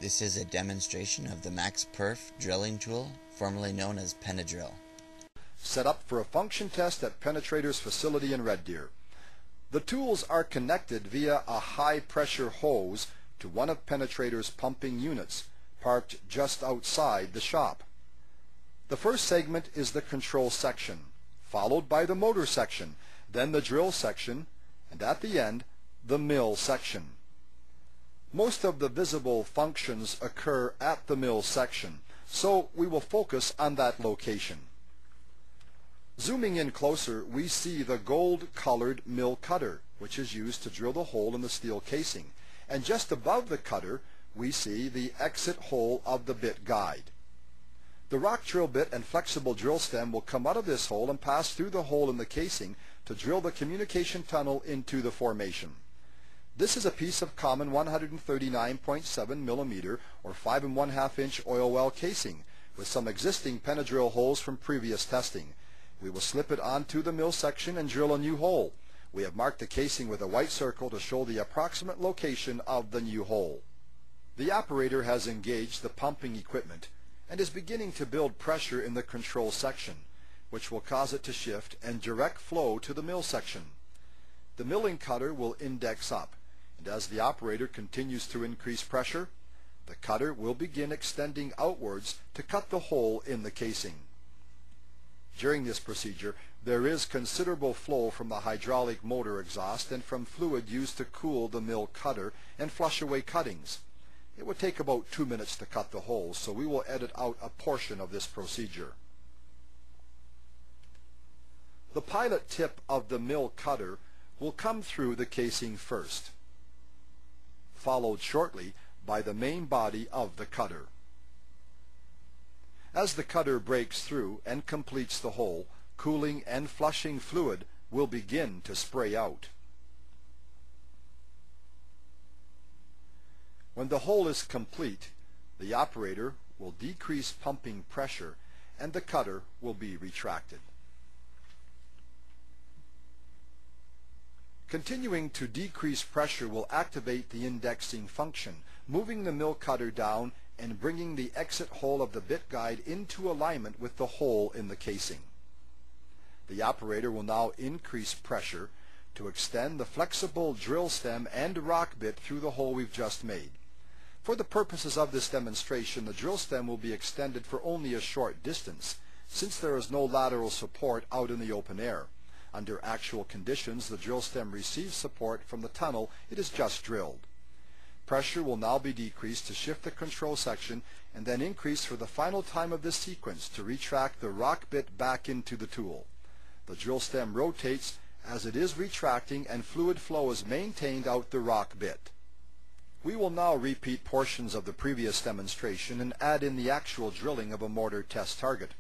This is a demonstration of the MaxPERF Drilling Tool, formerly known as PENEDRILL. Set up for a function test at Penetrators facility in Red Deer. The tools are connected via a high-pressure hose to one of Penetrators' pumping units, parked just outside the shop. The first segment is the control section, followed by the motor section, then the drill section, and at the end, the mill section. Most of the visible functions occur at the mill section, so we will focus on that location. Zooming in closer, we see the gold-colored mill cutter, which is used to drill the hole in the steel casing. And just above the cutter, we see the exit hole of the bit guide. The rock drill bit and flexible drill stem will come out of this hole and pass through the hole in the casing to drill the communication tunnel into the formation. This is a piece of common 139.7 millimeter or 5 1/2 inch oil well casing with some existing Penedrill holes from previous testing. We will slip it onto the mill section and drill a new hole. We have marked the casing with a white circle to show the approximate location of the new hole. The operator has engaged the pumping equipment and is beginning to build pressure in the control section, which will cause it to shift and direct flow to the mill section. The milling cutter will index up, and as the operator continues to increase pressure, the cutter will begin extending outwards to cut the hole in the casing. During this procedure, there is considerable flow from the hydraulic motor exhaust and from fluid used to cool the mill cutter and flush away cuttings. It would take about 2 minutes to cut the hole, so we will edit out a portion of this procedure. The pilot tip of the mill cutter will come through the casing first, followed shortly by the main body of the cutter. As the cutter breaks through and completes the hole, cooling and flushing fluid will begin to spray out. When the hole is complete, the operator will decrease pumping pressure and the cutter will be retracted. Continuing to decrease pressure will activate the indexing function, moving the mill cutter down and bringing the exit hole of the bit guide into alignment with the hole in the casing. The operator will now increase pressure to extend the flexible drill stem and rock bit through the hole we've just made. For the purposes of this demonstration, the drill stem will be extended for only a short distance, since there is no lateral support out in the open air. Under actual conditions, the drill stem receives support from the tunnel it is just drilled. Pressure will now be decreased to shift the control section and then increase for the final time of this sequence to retract the rock bit back into the tool. The drill stem rotates as it is retracting and fluid flow is maintained out the rock bit. We will now repeat portions of the previous demonstration and add in the actual drilling of a mortar test target.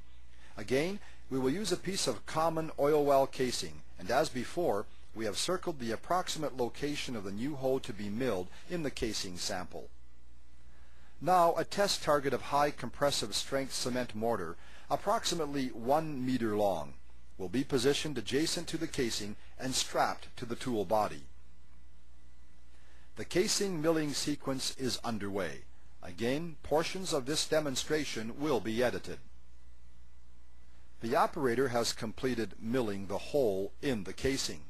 Again, we will use a piece of common oil well casing, and as before, we have circled the approximate location of the new hole to be milled in the casing sample. Now, a test target of high compressive strength cement mortar, approximately 1 meter long, will be positioned adjacent to the casing and strapped to the tool body. The casing milling sequence is underway. Again, portions of this demonstration will be edited. The operator has completed milling the hole in the casing.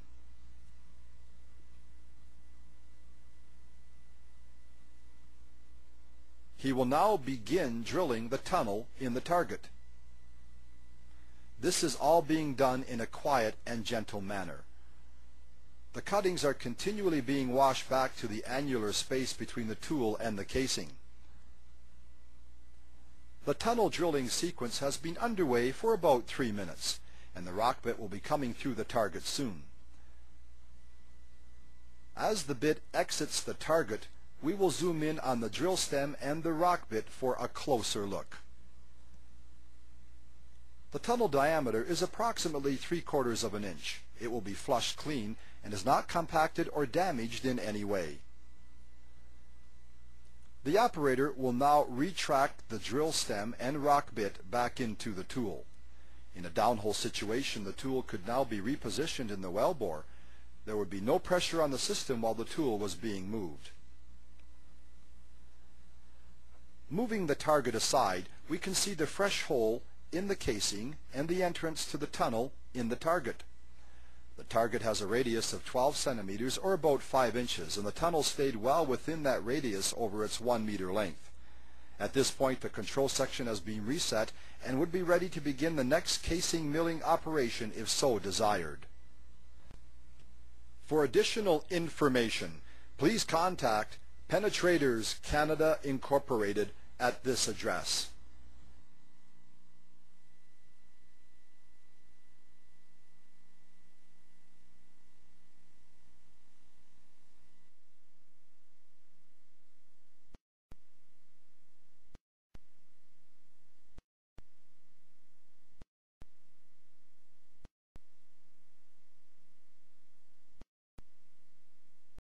He will now begin drilling the tunnel in the target. This is all being done in a quiet and gentle manner. The cuttings are continually being washed back to the annular space between the tool and the casing. The tunnel drilling sequence has been underway for about 3 minutes, and the rock bit will be coming through the target soon. As the bit exits the target, we will zoom in on the drill stem and the rock bit for a closer look. The tunnel diameter is approximately 3/4 of an inch. It will be flushed clean and is not compacted or damaged in any way. The operator will now retract the drill stem and rock bit back into the tool. In a downhole situation, the tool could now be repositioned in the wellbore. There would be no pressure on the system while the tool was being moved. Moving the target aside, we can see the fresh hole in the casing and the entrance to the tunnel in the target. The target has a radius of 12 centimeters or about 5 inches, and the tunnel stayed well within that radius over its 1 meter length. At this point, the control section has been reset and would be ready to begin the next casing milling operation if so desired. For additional information, please contact Penetrators Canada Incorporated at this address.